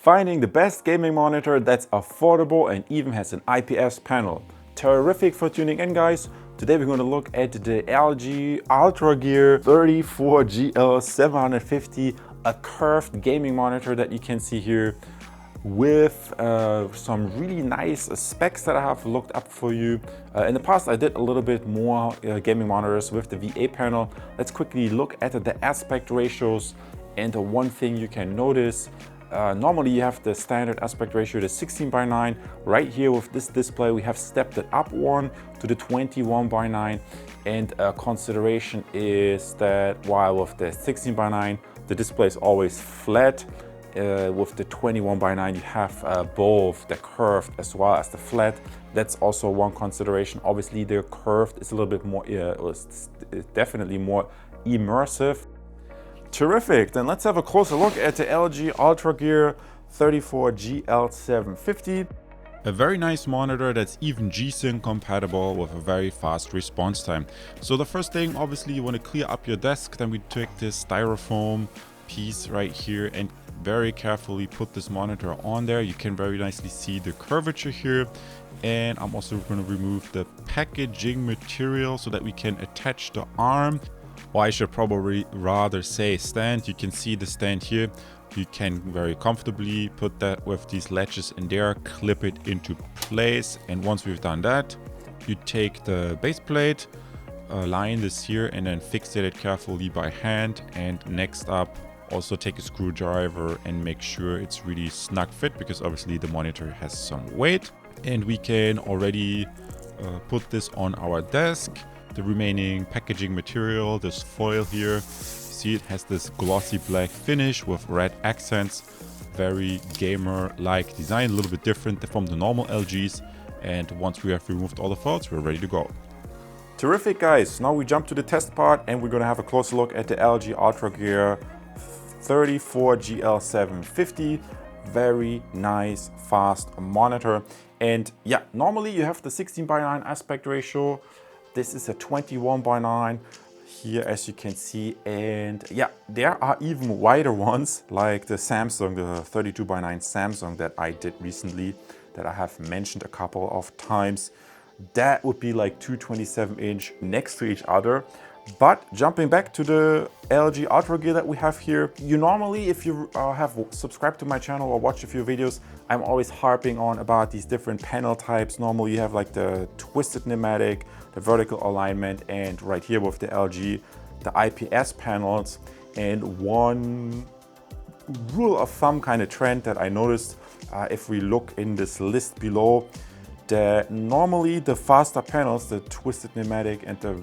Finding the best gaming monitor that's affordable and even has an IPS panel. Terrific for tuning in, guys. Today we're going to look at the LG UltraGear 34GL750, a curved gaming monitor that you can see here with some really nice specs that I have looked up for you. In the past I did a little bit more gaming monitors with the VA panel. Let's quickly look at the aspect ratios, and the one thing you can notice, normally you have the standard aspect ratio, the 16:9. Right here with this display we have stepped it up one to the 21:9, and a consideration is that while with the 16:9 the display is always flat, with the 21:9 you have both the curved as well as the flat. That's also one consideration. Obviously the curved is a little bit more, definitely more immersive. Terrific, then let's have a closer look at the LG UltraGear 34GL750. A very nice monitor that's even G-Sync compatible with a very fast response time. So the first thing, obviously you want to clear up your desk. Then we take this styrofoam piece right here and very carefully put this monitor on there. You can very nicely see the curvature here. And I'm also going to remove the packaging material so that we can attach the arm. Or I should probably rather say stand. You can see the stand here. You can very comfortably put that with these latches in there, clip it into place. And once we've done that, you take the base plate, align this here, and then fixate it carefully by hand. And next up, also take a screwdriver and make sure it's really snug fit, because obviously the monitor has some weight. And we can already put this on our desk. The remaining packaging material, this foil here, see it has this glossy black finish with red accents. Very gamer-like design, a little bit different from the normal LGs. And once we have removed all the faults, we're ready to go. Terrific, guys. Now we jump to the test part and we're going to have a closer look at the LG UltraGear 34GL750. Very nice, fast monitor. And yeah, normally you have the 16:9 aspect ratio. This is a 21:9 here, as you can see. And yeah, there are even wider ones like the Samsung, the 32:9 Samsung that I did recently, that I have mentioned a couple of times. That would be like two 27-inch next to each other. But jumping back to the LG UltraGear that we have here, you normally, if you have subscribed to my channel or watched a few videos, I'm always harping on about these different panel types. Normally you have like the twisted pneumatic, the vertical alignment, and right here with the LG, the IPS panels. And one rule of thumb kind of trend that I noticed, if we look in this list below, that normally the faster panels, the twisted pneumatic and the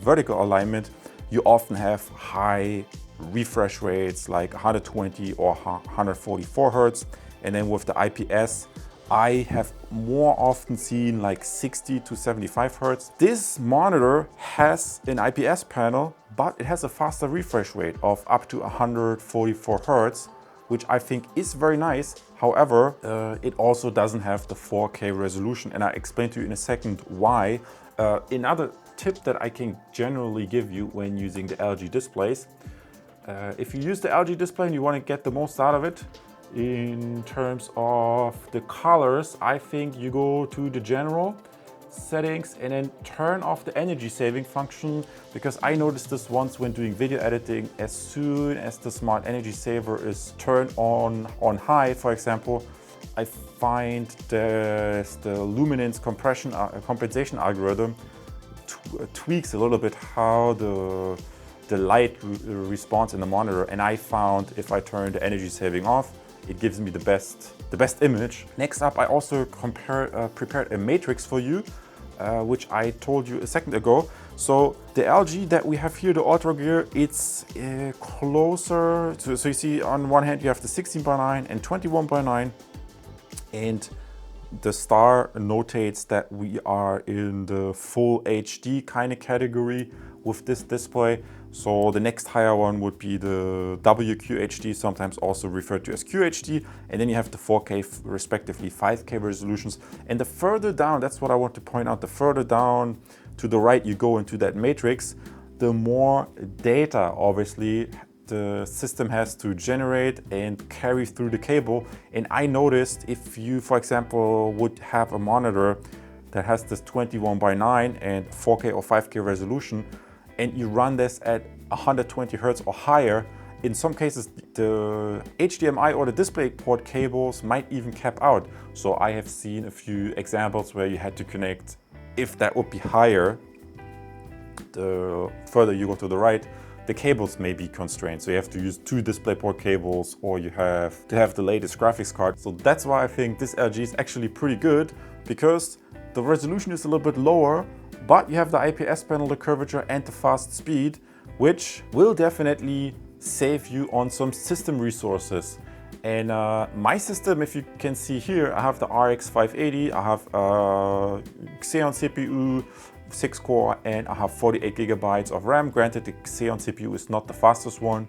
vertical alignment, you often have high refresh rates like 120 or 144 Hertz. And then with the IPS, I have more often seen like 60 to 75 Hertz. This monitor has an IPS panel, but it has a faster refresh rate of up to 144 Hertz, which I think is very nice. However, it also doesn't have the 4K resolution, and I'll explain to you in a second why. Another tip that I can generally give you when using the LG displays, if you use the LG display and you want to get the most out of it in terms of the colors, I think you go to the general settings and then turn off the energy saving function, because I noticed this once when doing video editing. As soon as the smart energy saver is turned on high, for example, I find the luminance compensation algorithm tweaks a little bit how the light responds in the monitor, and I found if I turn the energy saving off, it gives me the best image. Next up, I also prepared a matrix for you, which I told you a second ago. So the LG that we have here, the UltraGear, it's closer to, so you see on one hand you have the 16:9 and 21:9, and the star notates that we are in the full HD kind of category with this display. So the next higher one would be the WQHD, sometimes also referred to as QHD, and then you have the 4K, respectively 5K resolutions. And the further down, that's what I want to point out, the further down to the right you go into that matrix, the more data obviously the system has to generate and carry through the cable. And I noticed if you, for example, would have a monitor that has this 21:9 and 4K or 5K resolution, and you run this at 120 Hertz or higher, in some cases the HDMI or the DisplayPort cables might even cap out. So I have seen a few examples where you had to connect, if that would be higher, the further you go to the right, the cables may be constrained. So you have to use 2 DisplayPort cables, or you have to have the latest graphics card. So that's why I think this LG is actually pretty good, because the resolution is a little bit lower, but you have the IPS panel, the curvature and the fast speed, which will definitely save you on some system resources. And my system, if you can see here, I have the RX 580, I have a Xeon CPU, 6 core, and I have 48 gigabytes of RAM. Granted, the Xeon CPU is not the fastest one,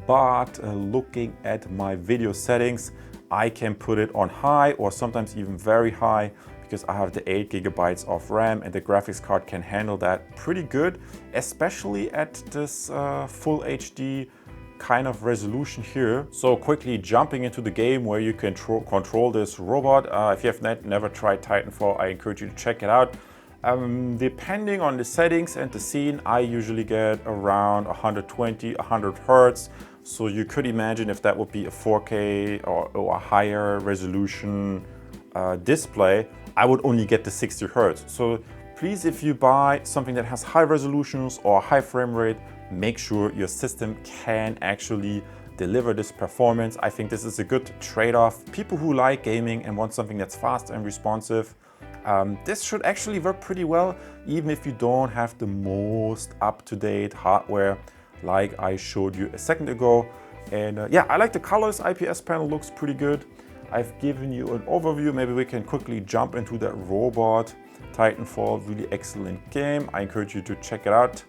but looking at my video settings, I can put it on high or sometimes even very high, because I have the 8 gigabytes of RAM and the graphics card can handle that pretty good, especially at this full HD kind of resolution here. So quickly jumping into the game where you can control this robot. If you have never tried Titanfall, I encourage you to check it out. Depending on the settings and the scene, I usually get around 120, 100 Hertz. So you could imagine if that would be a 4K or a higher resolution display, I would only get the 60 Hertz. So please, if you buy something that has high resolutions or high frame rate, make sure your system can actually deliver this performance. I think this is a good trade-off. People who like gaming and want something that's fast and responsive, this should actually work pretty well, even if you don't have the most up-to-date hardware like I showed you a second ago. And yeah, I like the colors. IPS panel looks pretty good. I've given you an overview. Maybe we can quickly jump into that robot. Titanfall, really excellent game. I encourage you to check it out.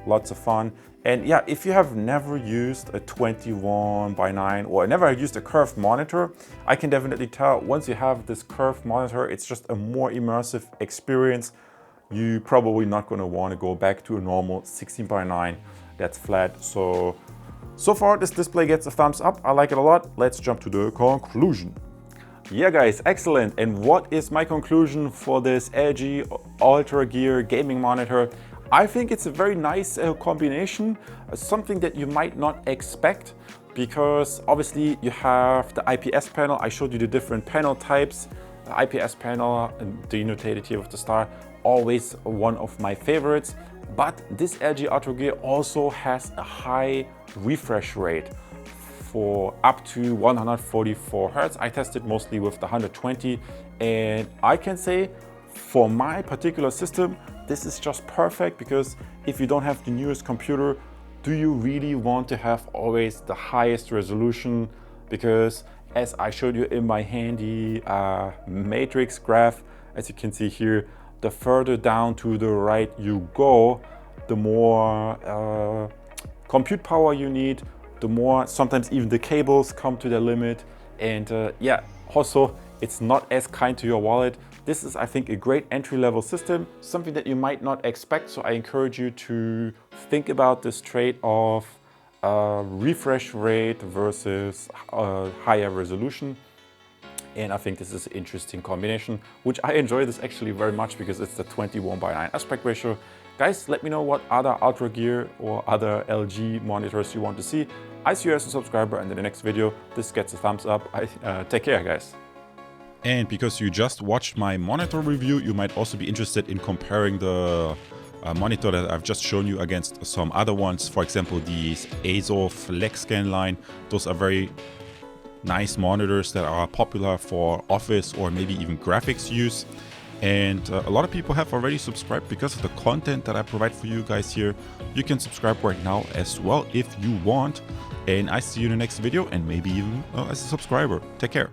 Lots of fun. And yeah, if you have never used a 21:9 or never used a curved monitor, I can definitely tell once you have this curved monitor, it's just a more immersive experience. You're probably not going to want to go back to a normal 16:9 that's flat. So far this display gets a thumbs up. I like it a lot. Let's jump to the conclusion. Yeah guys, excellent. And what is my conclusion for this LG UltraGear gaming monitor? I think it's a very nice combination, something that you might not expect, because obviously you have the IPS panel. I showed you the different panel types. The IPS panel, denotated here with the star, always one of my favorites. But this LG UltraGear also has a high refresh rate for up to 144 Hertz. I tested mostly with the 120, and I can say for my particular system, this is just perfect, because if you don't have the newest computer, do you really want to have always the highest resolution? Because as I showed you in my handy matrix graph, as you can see here, the further down to the right you go, the more compute power you need, the more sometimes even the cables come to their limit. And yeah, also it's not as kind to your wallet. This is, I think, a great entry-level system, something that you might not expect. So I encourage you to think about this trade-off, refresh rate versus higher resolution. And I think this is an interesting combination, which I enjoy this actually very much, because it's the 21:9 aspect ratio. Guys, let me know what other UltraGear or other LG monitors you want to see. I see you as a subscriber, and in the next video, this gets a thumbs up. Take care, guys. And because you just watched my monitor review, you might also be interested in comparing the monitor that I've just shown you against some other ones. For example, these ASO FlexScan line. Those are very nice monitors that are popular for office or maybe even graphics use. And a lot of people have already subscribed because of the content that I provide for you guys here. You can subscribe right now as well if you want. And I see you in the next video, and maybe even as a subscriber. Take care.